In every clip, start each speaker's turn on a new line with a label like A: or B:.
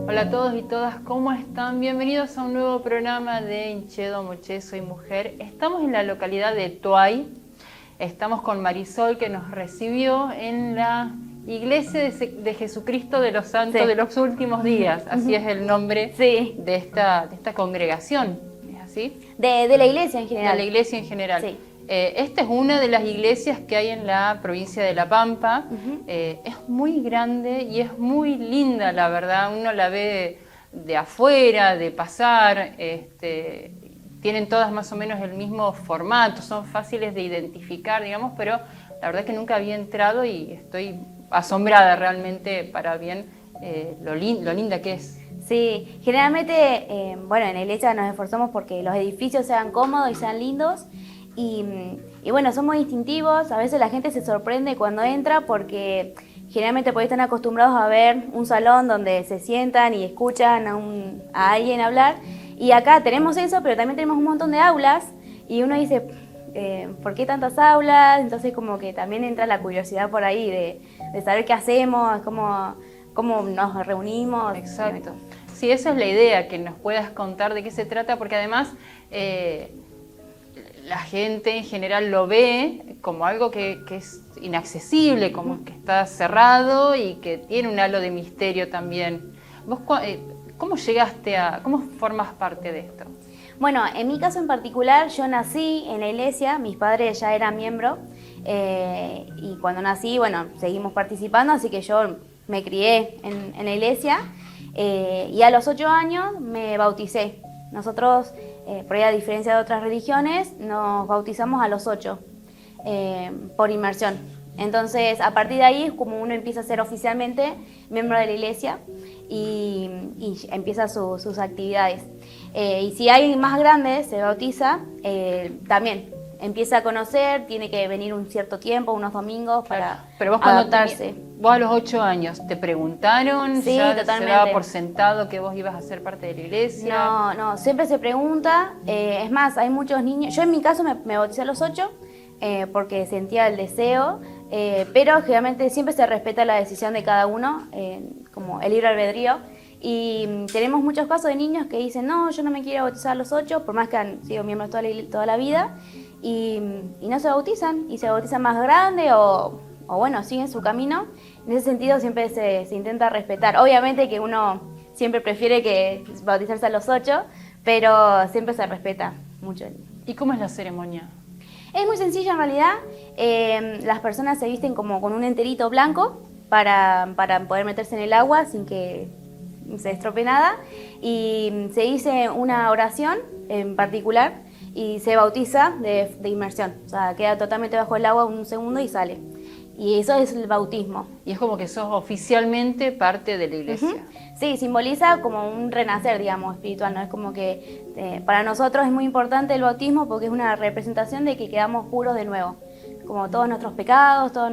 A: Hola a todos y todas, ¿cómo están? Bienvenidos a un nuevo programa de Inchedo Moché, Soy Mujer. Estamos en la localidad de Toay. Estamos con Marisol, que nos recibió en la Iglesia de Jesucristo de los Santos de los Últimos Días. Así es el nombre de esta congregación. ¿Es así?
B: De la iglesia en general.
A: De la iglesia en general.
B: Sí.
A: Esta es una de las iglesias que hay en la provincia de La Pampa. Es muy grande y es muy linda, la verdad. Uno la ve de afuera, de pasar. Tienen todas más o menos el mismo formato, son fáciles de identificar, digamos, pero la verdad que nunca había entrado y estoy asombrada realmente para bien lo linda que es.
B: Sí, generalmente, bueno, en la iglesia nos esforzamos porque los edificios sean cómodos y sean lindos. Y bueno, somos distintivos. A veces la gente se sorprende cuando entra porque generalmente por ahí están acostumbrados a ver un salón donde se sientan y escuchan a alguien hablar. Y acá tenemos eso, pero también tenemos un montón de aulas. Y uno dice, ¿por qué tantas aulas? Entonces como que también entra la curiosidad por ahí de saber qué hacemos, cómo nos reunimos.
A: Exacto. Sí, esa es la idea, que nos puedas contar de qué se trata, porque además la gente en general lo ve como algo que es inaccesible, como que está cerrado y que tiene un halo de misterio también. ¿Vos cómo llegaste cómo formas parte de esto?
B: Bueno, en mi caso en particular, yo nací en la iglesia, mis padres ya eran miembros, y cuando nací, bueno, seguimos participando, así que yo me crié en la iglesia, y a los 8 años me bauticé. Nosotros, por ahí a diferencia de otras religiones, nos bautizamos a los 8, por inmersión. Entonces, a partir de ahí es como uno empieza a ser oficialmente miembro de la iglesia y empieza sus actividades. Y si hay más grandes, se bautiza, también empieza a conocer, tiene que venir un cierto tiempo, unos domingos para
A: Pero vos
B: adaptarse.
A: Vos a los 8 años, ¿te preguntaron?
B: Sí,
A: ¿Ya
B: totalmente.
A: se daba por sentado que vos ibas a ser parte de la iglesia?
B: No, siempre se pregunta. Es más, hay muchos niños. Yo en mi caso me bauticé a los 8 porque sentía el deseo, pero generalmente siempre se respeta la decisión de cada uno, como el libre albedrío. Y tenemos muchos casos de niños que dicen, no, yo no me quiero bautizar a los 8, por más que han sido miembros toda la vida, y no se bautizan, y se bautizan más grande o bueno, siguen su camino. En ese sentido siempre se intenta respetar. Obviamente que uno siempre prefiere que bautizarse a los 8, pero siempre se respeta mucho.
A: ¿Y cómo es la ceremonia?
B: Es muy sencilla en realidad. Las personas se visten como con un enterito blanco para poder meterse en el agua sin que se estropee nada, y se dice una oración en particular y se bautiza de inmersión. O sea, queda totalmente bajo el agua un segundo y sale. Y eso es el bautismo.
A: Y es como que sos oficialmente parte de la iglesia.
B: Sí, simboliza como un renacer, digamos, espiritual, ¿no? Es como que para nosotros es muy importante el bautismo porque es una representación de que quedamos puros de nuevo. Como todos nuestros pecados, todos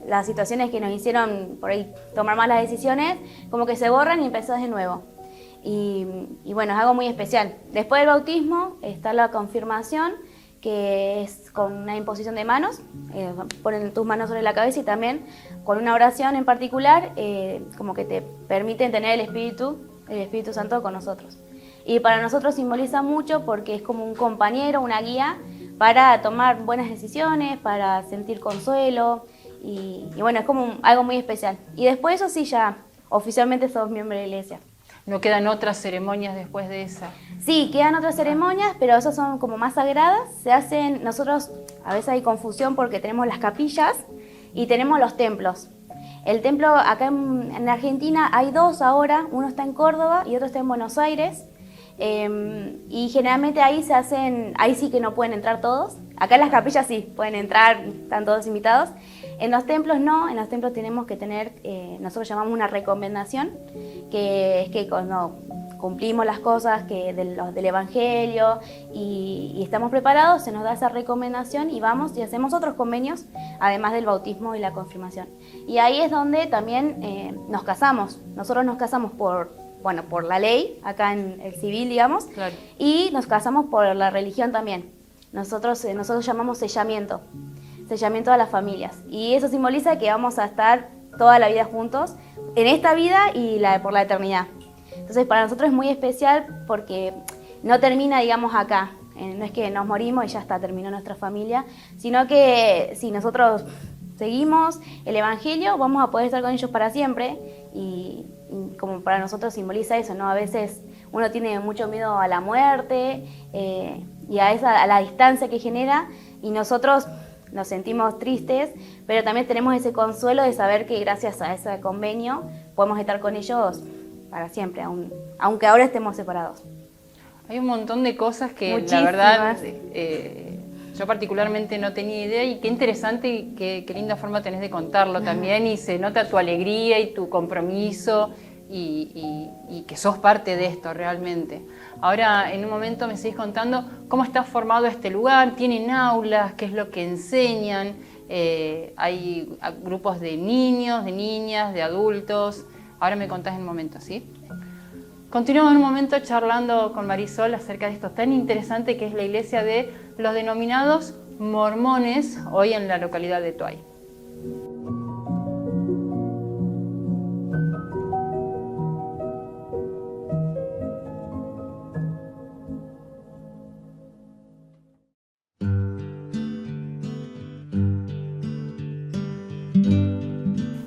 B: las situaciones que nos hicieron por ahí tomar malas decisiones, como que se borran y empezás de nuevo. Y bueno, es algo muy especial. Después del bautismo está la confirmación, que es con una imposición de manos, ponen tus manos sobre la cabeza y también con una oración en particular, como que te permiten tener el Espíritu Santo con nosotros. Y para nosotros simboliza mucho porque es como un compañero, una guía para tomar buenas decisiones, para sentir consuelo y bueno, es como algo muy especial. Y después eso sí, ya oficialmente sos miembro de la iglesia.
A: ¿No quedan otras ceremonias después de esa?
B: Sí, quedan otras ceremonias, pero esas son como más sagradas. Se hacen, nosotros a veces hay confusión porque tenemos las capillas y tenemos los templos. El templo acá en Argentina hay dos ahora, uno está en Córdoba y otro está en Buenos Aires. Y generalmente ahí se hacen, ahí sí que no pueden entrar todos. Acá en las capillas sí, pueden entrar, están todos invitados. En los templos no, en los templos tenemos que tener, nosotros llamamos una recomendación, que es que cuando cumplimos las cosas del Evangelio y estamos preparados, se nos da esa recomendación y vamos y hacemos otros convenios, además del bautismo y la confirmación. Y ahí es donde también nos casamos. Nosotros nos casamos por la ley, acá en el civil, digamos,
A: claro.
B: Y nos casamos por la religión también. Nosotros llamamos sellamiento a las familias. Y eso simboliza que vamos a estar toda la vida juntos, en esta vida y por la eternidad. Entonces para nosotros es muy especial porque no termina, digamos, acá. No es que nos morimos y ya está, terminó nuestra familia, sino que si nosotros seguimos el Evangelio, vamos a poder estar con ellos para siempre y como para nosotros simboliza eso, ¿no? A veces uno tiene mucho miedo a la muerte y a la distancia que genera y nosotros nos sentimos tristes, pero también tenemos ese consuelo de saber que gracias a ese convenio podemos estar con ellos para siempre, aunque ahora estemos separados.
A: Hay un montón de cosas que
B: Muchísimas.
A: La verdad yo particularmente no tenía idea y qué interesante y qué linda forma tenés de contarlo también y se nota tu alegría y tu compromiso y que sos parte de esto realmente. Ahora en un momento me seguís contando cómo está formado este lugar, tienen aulas, qué es lo que enseñan, hay grupos de niños, de niñas, de adultos. Ahora me contás en un momento, ¿sí? Continuamos en un momento charlando con Marisol acerca de esto tan interesante que es la iglesia de los denominados mormones, hoy en la localidad de Tuay.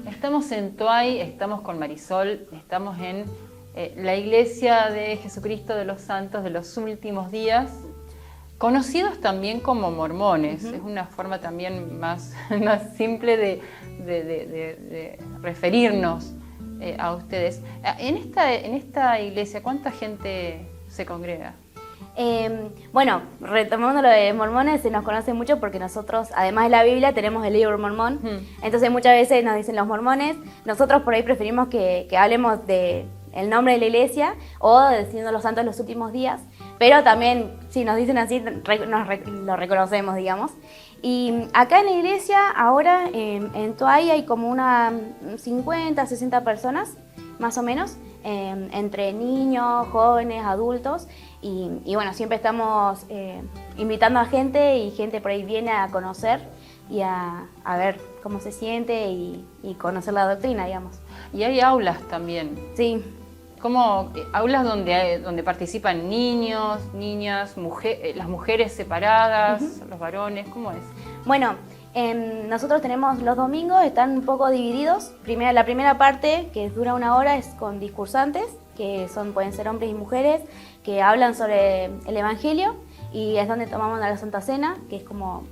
A: Estamos en Tuay, estamos con Marisol, estamos en la Iglesia de Jesucristo de los Santos de los Últimos Días, conocidos también como mormones. Es una forma también más simple de referirnos a ustedes. En esta iglesia, ¿cuánta gente se congrega?
B: Bueno, retomando lo de mormones, se nos conoce mucho porque nosotros, además de la Biblia, tenemos el libro mormón. Entonces muchas veces nos dicen los mormones. Nosotros por ahí preferimos que hablemos de el nombre de la iglesia o diciendo los santos de los últimos días. Pero también, si nos dicen así, lo reconocemos, digamos. Y acá en la iglesia, ahora en Tuay hay como unas 50, 60 personas, más o menos, entre niños, jóvenes, adultos. Y bueno, siempre estamos invitando a gente y gente por ahí viene a conocer y a ver cómo se siente y conocer la doctrina, digamos.
A: Y hay aulas también.
B: Sí.
A: ¿Cómo? Aulas donde participan niños, niñas, las mujeres separadas, los varones, ¿cómo es?
B: Bueno, nosotros tenemos los domingos, están un poco divididos. La primera parte, que dura 1 hora, es con discursantes, que pueden ser hombres y mujeres, que hablan sobre el Evangelio, y es donde tomamos la Santa Cena, que es como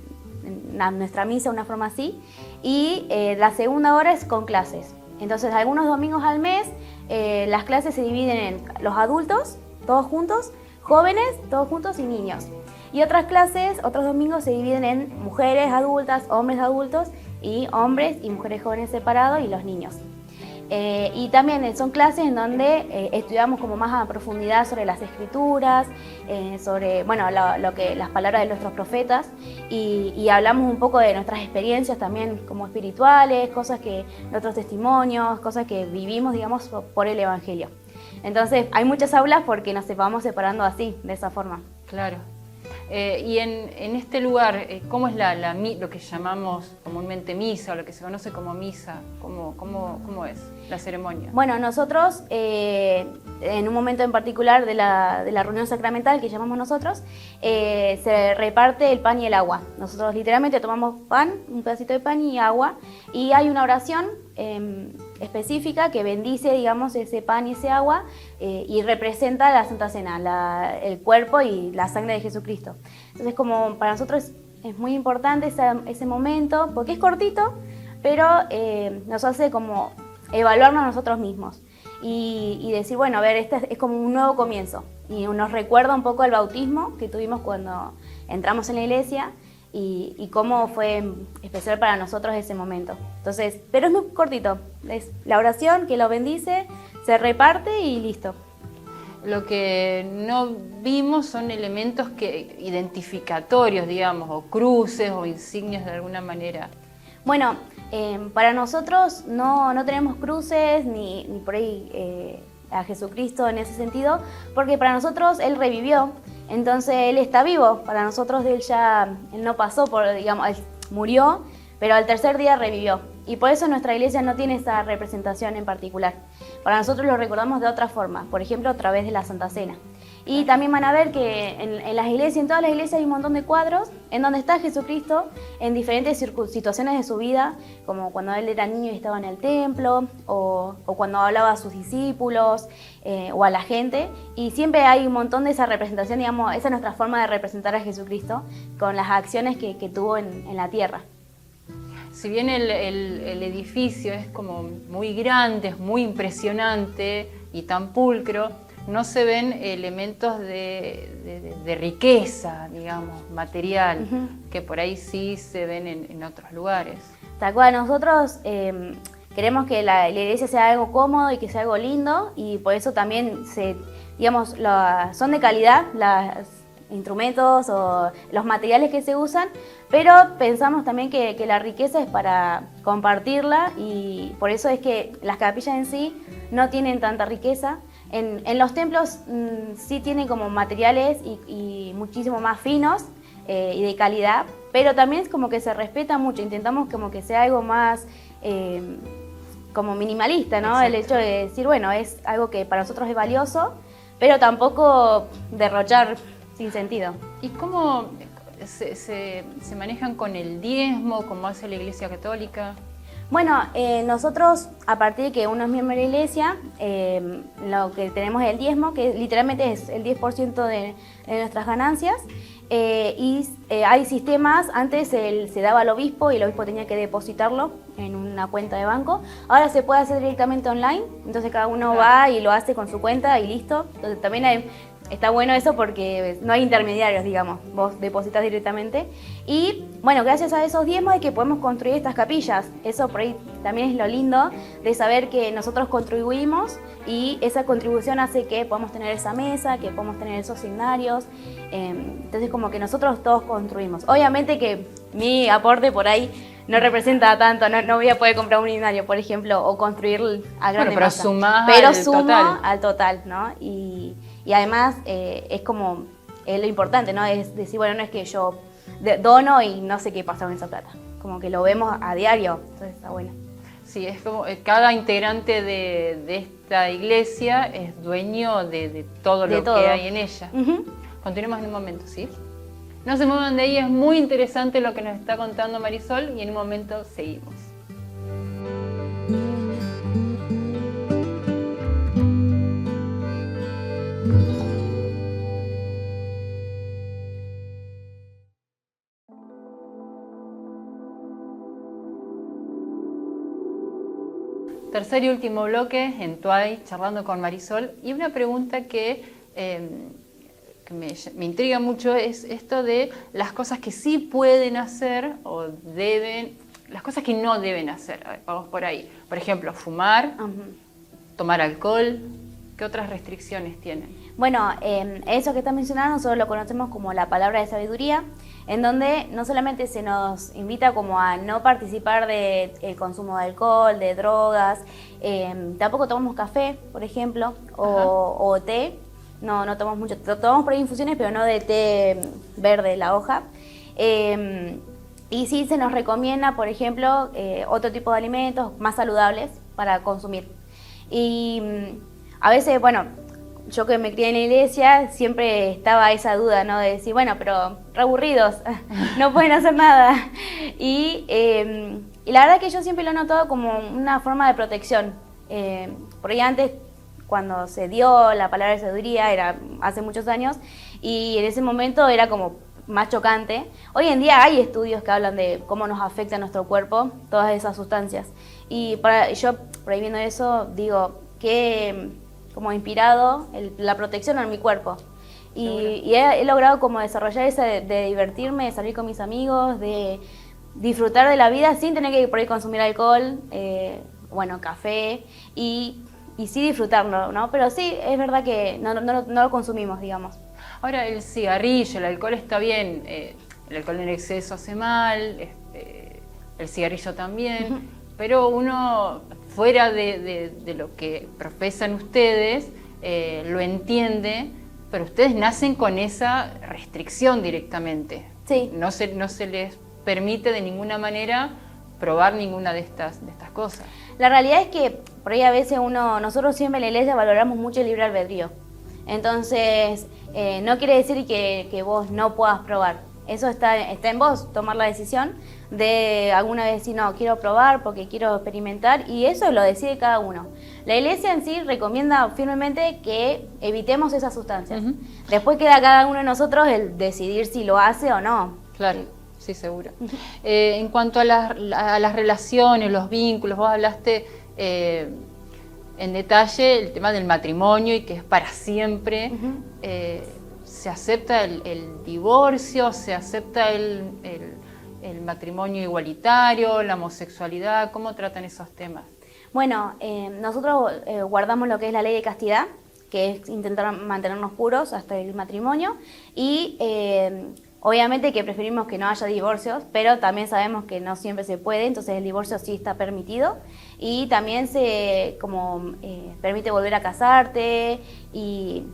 B: nuestra misa, una forma así. Y la segunda hora es con clases. Entonces, algunos domingos al mes, las clases se dividen en los adultos, todos juntos, jóvenes, todos juntos y niños. Y otras clases, otros domingos se dividen en mujeres adultas, hombres adultos y hombres y mujeres jóvenes separados y los niños. Y también son clases en donde estudiamos como más a profundidad sobre las escrituras, sobre las palabras de nuestros profetas y hablamos un poco de nuestras experiencias también como espirituales, nuestros testimonios, cosas que vivimos, digamos, por el Evangelio. Entonces hay muchas aulas porque nos vamos separando así, de esa forma.
A: Claro. Y en este lugar, ¿cómo es lo que llamamos comúnmente misa, o lo que se conoce como misa? ¿Cómo es la ceremonia?
B: Bueno, nosotros, en un momento en particular de la reunión sacramental que llamamos nosotros, se reparte el pan y el agua. Nosotros literalmente tomamos pan, un pedacito de pan y agua, y hay una oración específica que bendice, digamos, ese pan y ese agua y representa la Santa Cena, el cuerpo y la sangre de Jesucristo. Entonces, como para nosotros es muy importante ese momento, porque es cortito, pero nos hace como evaluarnos a nosotros mismos y decir, bueno, a ver, este es como un nuevo comienzo y nos recuerda un poco el bautismo que tuvimos cuando entramos en la iglesia y cómo fue especial para nosotros ese momento. Entonces, pero es muy cortito, es la oración que lo bendice, se reparte y listo.
A: Lo que no vimos son elementos identificatorios, digamos, o cruces o insignias de alguna manera.
B: Bueno, para nosotros no tenemos cruces ni por ahí a Jesucristo en ese sentido, porque para nosotros Él revivió, entonces Él está vivo. Para nosotros Él no pasó digamos, Él murió, pero al tercer día revivió. Y por eso nuestra iglesia no tiene esa representación en particular. Para nosotros lo recordamos de otra forma, por ejemplo, a través de la Santa Cena. Y también van a ver que en las iglesias, en todas las iglesias hay un montón de cuadros en donde está Jesucristo en diferentes situaciones de su vida, como cuando Él era niño y estaba en el templo, o cuando hablaba a sus discípulos o a la gente. Y siempre hay un montón de esa representación, digamos, esa es nuestra forma de representar a Jesucristo con las acciones que tuvo en la tierra.
A: Si bien el edificio es como muy grande, es muy impresionante y tan pulcro, no se ven elementos de riqueza, digamos, material, que por ahí sí se ven en otros lugares.
B: Tal cual, nosotros queremos que la iglesia sea algo cómodo y que sea algo lindo, y por eso también digamos, son de calidad los instrumentos o los materiales que se usan, pero pensamos también que la riqueza es para compartirla, y por eso es que las capillas en sí no tienen tanta riqueza. En los templos sí tienen como materiales y muchísimo más finos y de calidad, pero también es como que se respeta mucho, intentamos como que sea algo más como minimalista, ¿no?
A: Exacto.
B: El hecho de decir, bueno, es algo que para nosotros es valioso, pero tampoco derrochar sin sentido.
A: ¿Y cómo se manejan con el diezmo, como hace la Iglesia Católica?
B: Bueno, nosotros, a partir de que uno es miembro de la iglesia, lo que tenemos es el diezmo, que literalmente es el 10% de nuestras ganancias, y hay sistemas. Antes se daba al obispo y el obispo tenía que depositarlo en una cuenta de banco. Ahora se puede hacer directamente online, entonces cada uno va y lo hace con su cuenta y listo. Entonces también está bueno eso porque no hay intermediarios, digamos, vos depositas directamente. Y bueno, gracias a esos diezmos es que podemos construir estas capillas. Eso por ahí también es lo lindo de saber que nosotros contribuimos y esa contribución hace que podamos tener esa mesa, que podamos tener esos signarios. Entonces como que nosotros todos construimos. Obviamente que mi aporte por ahí no representa tanto, no voy a poder comprar un signario, por ejemplo, o construir a grande
A: pero
B: masa.
A: sumás
B: Pero
A: al
B: sumo
A: total.
B: al total, ¿no? Y además es como lo importante, ¿no? Es decir, bueno, no es que yo dono y no sé qué pasa con esa plata. Como que lo vemos a diario, entonces está bueno.
A: Sí, es como cada integrante de esta iglesia es dueño de todo lo que hay en ella. Continuemos en un momento, ¿sí? No se muevan de ahí, es muy interesante lo que nos está contando Marisol y en un momento seguimos. Tercer y último bloque en Tuay, charlando con Marisol, y una pregunta que me intriga mucho es esto de las cosas que sí pueden hacer o deben, las cosas que no deben hacer. A ver, vamos por ahí. Por ejemplo, fumar, tomar alcohol. ¿Qué otras restricciones tienen?
B: Bueno, eso que estás mencionando nosotros lo conocemos como la palabra de sabiduría, en donde no solamente se nos invita como a no participar del consumo de alcohol, de drogas, tampoco tomamos café, por ejemplo, o té, no tomamos mucho, tomamos por ahí infusiones, pero no de té verde, la hoja. Y sí se nos recomienda, por ejemplo, otro tipo de alimentos más saludables para consumir. Y a veces, bueno, yo que me crié en la iglesia, siempre estaba esa duda, ¿no? De decir, bueno, pero re aburridos, no pueden hacer nada. Y la verdad que yo siempre lo he notado como una forma de protección. Por ahí antes, cuando se dio la palabra de sabiduría, era hace muchos años, y en ese momento era como más chocante. Hoy en día hay estudios que hablan de cómo nos afecta a nuestro cuerpo todas esas sustancias. Y yo, por ahí viendo eso, digo que como inspirado la protección en mi cuerpo. Y he logrado como desarrollar esa de divertirme, de salir con mis amigos, de disfrutar de la vida sin tener que por ahí consumir alcohol, bueno, café, y sí disfrutarlo, ¿no? Pero sí, es verdad que no lo consumimos, digamos.
A: Ahora, el cigarrillo, el alcohol está bien, el alcohol en exceso hace mal, el cigarrillo también, pero uno, fuera de lo que profesan ustedes, lo entiende, pero ustedes nacen con esa restricción directamente.
B: Sí.
A: No se les permite de ninguna manera probar ninguna de estas cosas.
B: La realidad es que por ahí a veces nosotros siempre en la iglesia valoramos mucho el libre albedrío. Entonces, no quiere decir que vos no puedas probar. Eso está en vos, tomar la decisión de alguna vez decir, no, quiero probar porque quiero experimentar, y eso lo decide cada uno. La iglesia en sí recomienda firmemente que evitemos esas sustancias. Después queda cada uno de nosotros el decidir si lo hace o no.
A: Claro, sí, seguro. En cuanto a las relaciones, los vínculos, vos hablaste en detalle el tema del matrimonio y que es para siempre. ¿Se acepta el divorcio? ¿Se acepta el matrimonio igualitario? ¿La homosexualidad? ¿Cómo tratan esos temas?
B: Bueno, nosotros guardamos lo que es la ley de castidad, que es intentar mantenernos puros hasta el matrimonio, y obviamente que preferimos que no haya divorcios, pero también sabemos que no siempre se puede, entonces el divorcio sí está permitido, y también se permite volver a casarte y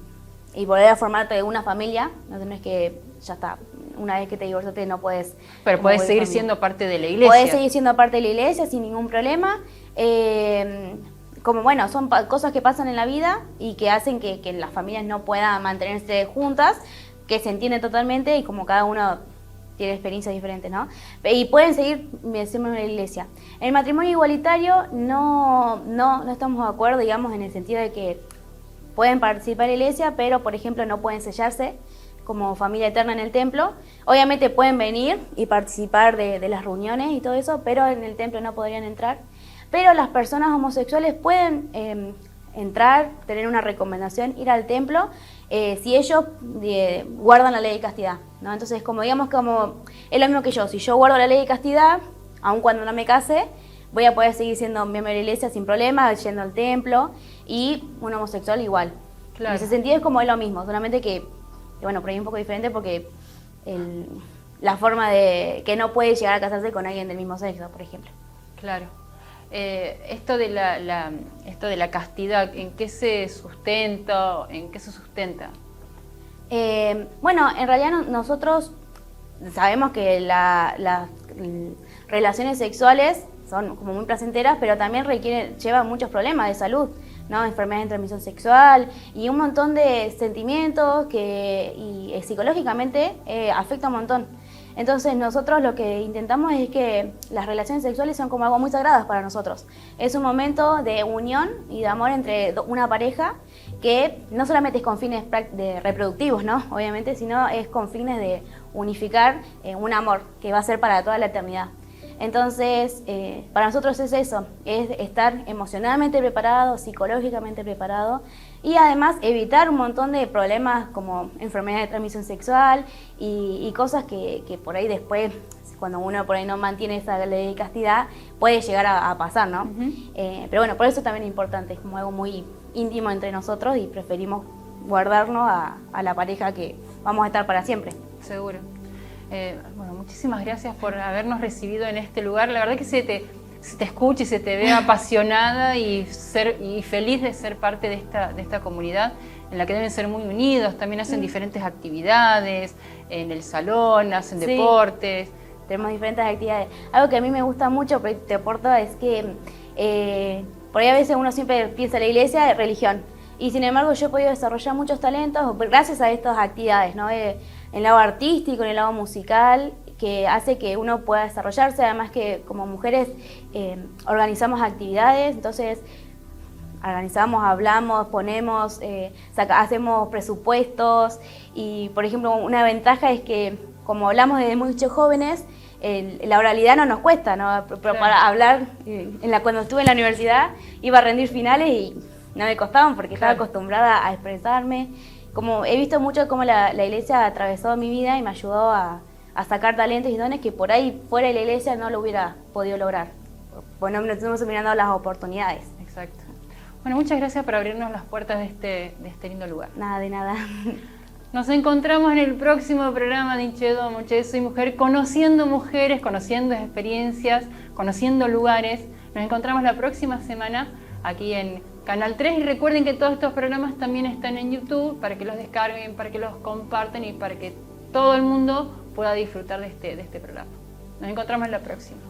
B: volver a formarte de una familia. No tenés que, ya está, una vez que te divorciaste no puedes...
A: Pero puedes seguir siendo parte de la iglesia.
B: Puedes seguir siendo parte de la iglesia sin ningún problema. Como bueno, son cosas que pasan en la vida y que hacen que las familias no puedan mantenerse juntas, que se entiende totalmente, y como cada uno tiene experiencias diferentes, ¿no? Y pueden seguir siempre en la iglesia. El matrimonio igualitario no estamos de acuerdo, digamos, en el sentido de que pueden participar en la iglesia, pero por ejemplo no pueden sellarse como familia eterna en el templo. Obviamente pueden venir y participar de las reuniones y todo eso, pero en el templo no podrían entrar. Pero las personas homosexuales pueden entrar, tener una recomendación, ir al templo, si ellos guardan la ley de castidad, ¿no? Entonces, como digamos, es lo mismo que yo. Si yo guardo la ley de castidad, aun cuando no me case, voy a poder seguir siendo miembro de la iglesia sin problema, yendo al templo, y un homosexual igual. Claro. En ese sentido es lo mismo, solamente que, bueno, por ahí un poco diferente porque la forma de que no puede llegar a casarse con alguien del mismo sexo, por ejemplo.
A: Claro. Esto de la castidad, ¿en qué se sustenta?
B: Bueno, en realidad nosotros sabemos que las relaciones sexuales son como muy placenteras, pero también llevan muchos problemas de salud, ¿no? Enfermedades de transmisión sexual y un montón de sentimientos y psicológicamente afecta un montón. Entonces nosotros lo que intentamos es que las relaciones sexuales son como algo muy sagradas para nosotros. Es un momento de unión y de amor entre una pareja que no solamente es con fines reproductivos, ¿no? Obviamente, sino es con fines de unificar un amor que va a ser para toda la eternidad. Entonces, para nosotros es eso, es estar emocionalmente preparado, psicológicamente preparado, y además evitar un montón de problemas como enfermedades de transmisión sexual y cosas que por ahí después, cuando uno por ahí no mantiene esa ley de castidad, puede llegar a pasar, ¿no? Pero bueno, por eso también es importante, es como algo muy íntimo entre nosotros y preferimos guardarnos a la pareja que vamos a estar para siempre.
A: Seguro. Bueno, muchísimas gracias por habernos recibido en este lugar. La verdad que se te se te escuche y se te vea apasionada y feliz de ser parte de esta comunidad en la que deben ser muy unidos. También hacen diferentes actividades en el salón, hacen deportes.
B: Tenemos diferentes actividades. Algo que a mí me gusta mucho, pero te aporto, es que por ahí a veces uno siempre piensa en la iglesia de religión. Y sin embargo yo he podido desarrollar muchos talentos gracias a estas actividades, ¿no? En el lado artístico, en el lado musical, que hace que uno pueda desarrollarse. Además que como mujeres organizamos actividades, entonces organizamos, hablamos, ponemos, hacemos presupuestos. Y por ejemplo, una ventaja es que como hablamos desde muchos jóvenes, la oralidad no nos cuesta, ¿no? Pero para hablar, cuando estuve en la universidad iba a rendir finales y no me costaban porque estaba acostumbrada a expresarme. Como he visto mucho cómo la iglesia ha atravesado mi vida y me ayudó a sacar talentos y dones que por ahí fuera de la iglesia no lo hubiera podido lograr. Bueno, no estuvimos mirando las oportunidades.
A: Exacto. Bueno, muchas gracias por abrirnos las puertas de este lindo lugar.
B: Nada, de nada.
A: Nos encontramos en el próximo programa de Inchedomo, Che Soy Mujer, conociendo mujeres, conociendo experiencias, conociendo lugares. Nos encontramos la próxima semana aquí en Canal 3 y recuerden que todos estos programas también están en YouTube para que los descarguen, para que los compartan y para que todo el mundo pueda disfrutar de este programa. Nos encontramos en la próxima.